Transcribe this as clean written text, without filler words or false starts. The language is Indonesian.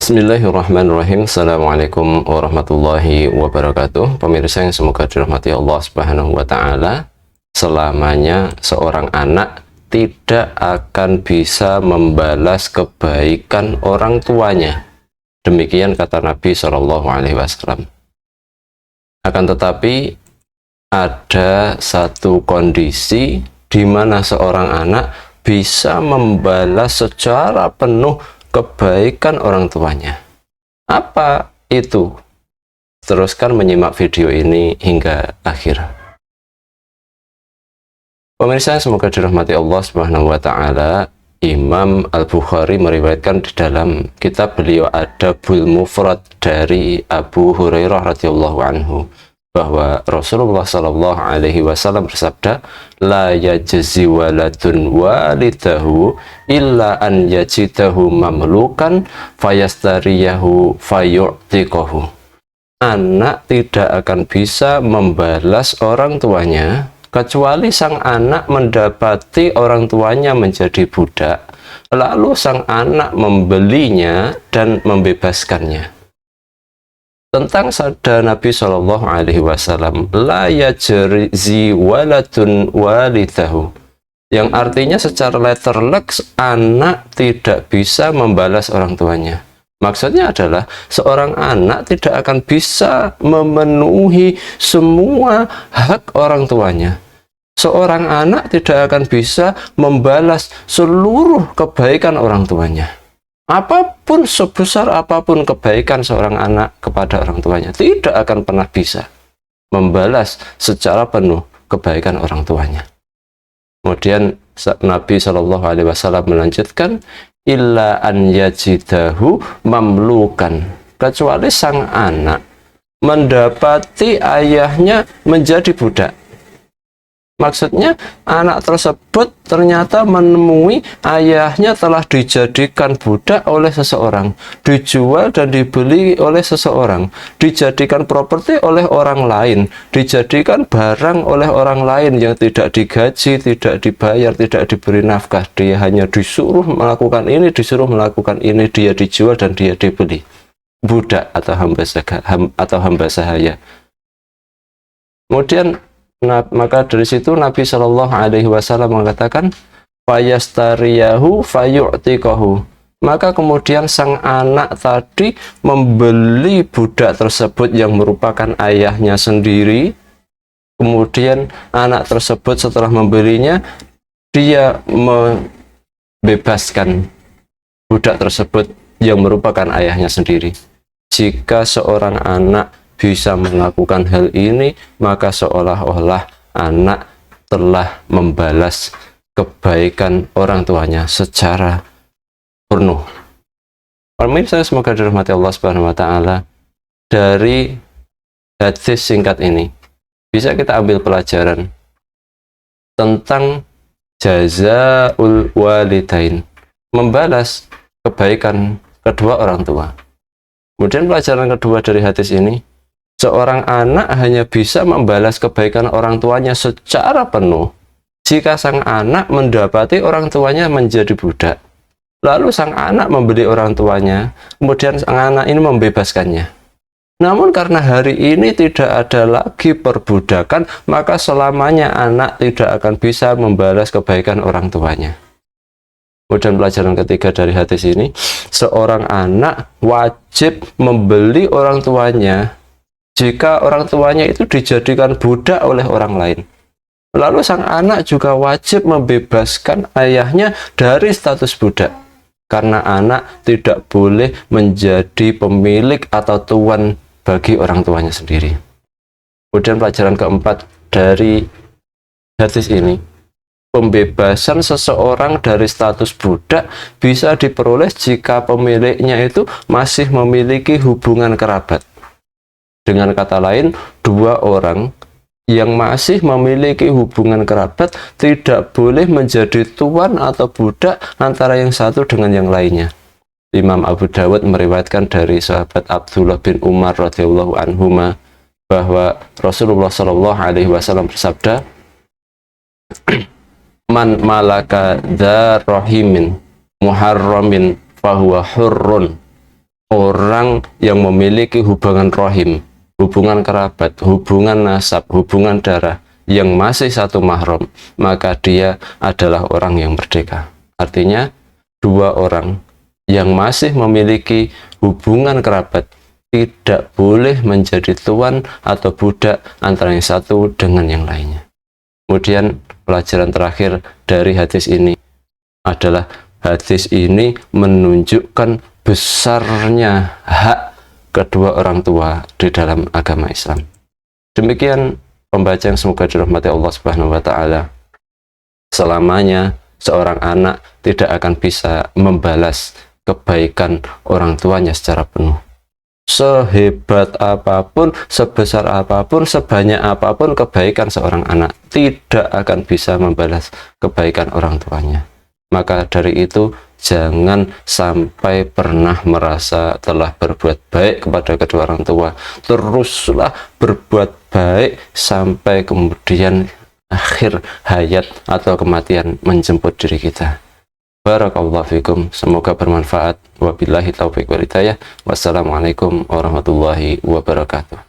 Bismillahirrahmanirrahim. Assalamualaikum warahmatullahi wabarakatuh. Pemirsa yang semoga dirahmati Allah Subhanahu wa Ta'ala, selamanya seorang anak tidak akan bisa membalas kebaikan orang tuanya. Demikian kata Nabi Shallallahu Alaihi Wasallam. Akan tetapi ada satu kondisi di mana seorang anak bisa membalas secara penuh kebaikan orang tuanya. Apa itu? Teruskan menyimak video ini hingga akhir. Pemirsa, semoga dirahmati Allah Subhanahu wa Ta'ala. Imam Al-Bukhari meriwayatkan di dalam kitab beliau Adabul Mufrad dari Abu Hurairah radhiyallahu anhu bahwa Rasulullah Shallallahu Alaihi Wasallam bersabda, la yajzi waladun walidahu illa an yajidahu mamlukan fayastariyahu fayu'tiqahu. Anak tidak akan bisa membalas orang tuanya kecuali sang anak mendapati orang tuanya menjadi budak, lalu sang anak membelinya dan membebaskannya. Tentang sabda Nabi Shallallahu Alaihi Wasallam, la yajzi waladun walidahu, yang artinya secara letterlek anak tidak bisa membalas orang tuanya. Maksudnya adalah seorang anak tidak akan bisa memenuhi semua hak orang tuanya. Seorang anak tidak akan bisa membalas seluruh kebaikan orang tuanya. Apapun, sebesar apapun kebaikan seorang anak kepada orang tuanya, tidak akan pernah bisa membalas secara penuh kebaikan orang tuanya. Kemudian Nabi Shallallahu Alaihi Wasallam melanjutkan, illa an yajidahu mamlukan, kecuali sang anak mendapati ayahnya menjadi budak. Maksudnya anak tersebut ternyata menemui ayahnya telah dijadikan budak oleh seseorang, dijual dan dibeli oleh seseorang, dijadikan properti oleh orang lain, dijadikan barang oleh orang lain yang tidak digaji, tidak dibayar, tidak diberi nafkah. Dia hanya disuruh melakukan ini, disuruh melakukan ini, dia dijual dan dia dibeli. Budak atau hamba sahaya. Kemudian maka dari situ Nabi Shallallahu Alaihi Wasallam mengatakan, fayastariyahu fayu'tiqahu. Maka kemudian sang anak tadi membeli budak tersebut yang merupakan ayahnya sendiri. Kemudian anak tersebut setelah membelinya, dia membebaskan budak tersebut yang merupakan ayahnya sendiri. Jika seorang anak bisa melakukan hal ini, maka seolah-olah anak telah membalas kebaikan orang tuanya secara penuh. Pemirsa, semoga dirahmati Allah Subhanahu wa Ta'ala, dari hadis singkat ini bisa kita ambil pelajaran tentang jazaul walidain, membalas kebaikan kedua orang tua. Kemudian pelajaran kedua dari hadis ini, seorang anak hanya bisa membalas kebaikan orang tuanya secara penuh jika sang anak mendapati orang tuanya menjadi budak, lalu sang anak membeli orang tuanya, kemudian sang anak ini membebaskannya. Namun karena hari ini tidak ada lagi perbudakan, maka selamanya anak tidak akan bisa membalas kebaikan orang tuanya. Kemudian pelajaran ketiga dari hadis ini, seorang anak wajib membeli orang tuanya jika orang tuanya itu dijadikan budak oleh orang lain. Lalu sang anak juga wajib membebaskan ayahnya dari status budak, karena anak tidak boleh menjadi pemilik atau tuan bagi orang tuanya sendiri. Kemudian pelajaran keempat dari hadis ini, pembebasan seseorang dari status budak bisa diperoleh jika pemiliknya itu masih memiliki hubungan kerabat. Dengan kata lain, dua orang yang masih memiliki hubungan kerabat tidak boleh menjadi tuan atau budak antara yang satu dengan yang lainnya. Imam Abu Dawud meriwayatkan dari sahabat Abdullah bin Umar radhiyallahu anhuma bahwa Rasulullah Shallallahu Alaihi Wasallam bersabda, man malaka dzar rahimin muharramin fahuwa hurrun. orang yang memiliki hubungan rahim, hubungan kerabat, hubungan nasab, hubungan darah yang masih satu mahram, maka dia adalah orang yang merdeka. Artinya, dua orang yang masih memiliki hubungan kerabat tidak boleh menjadi tuan atau budak antara yang satu dengan yang lainnya. Kemudian pelajaran terakhir dari hadis ini adalah hadis ini menunjukkan besarnya hak kedua orang tua di dalam agama Islam. Demikian pembacaan, semoga dirahmati Allah Subhanahu wa taala. Selamanya seorang anak tidak akan bisa membalas kebaikan orang tuanya secara penuh. Sehebat apapun, sebesar apapun, sebanyak apapun kebaikan seorang anak tidak akan bisa membalas kebaikan orang tuanya. Maka dari itu, jangan sampai pernah merasa telah berbuat baik kepada kedua orang tua. Teruslah berbuat baik sampai kemudian akhir hayat atau kematian menjemput diri kita. Barakallahu fikum, semoga bermanfaat. Wabillahi taufiq wal hidayah. Wassalamualaikum warahmatullahi wabarakatuh.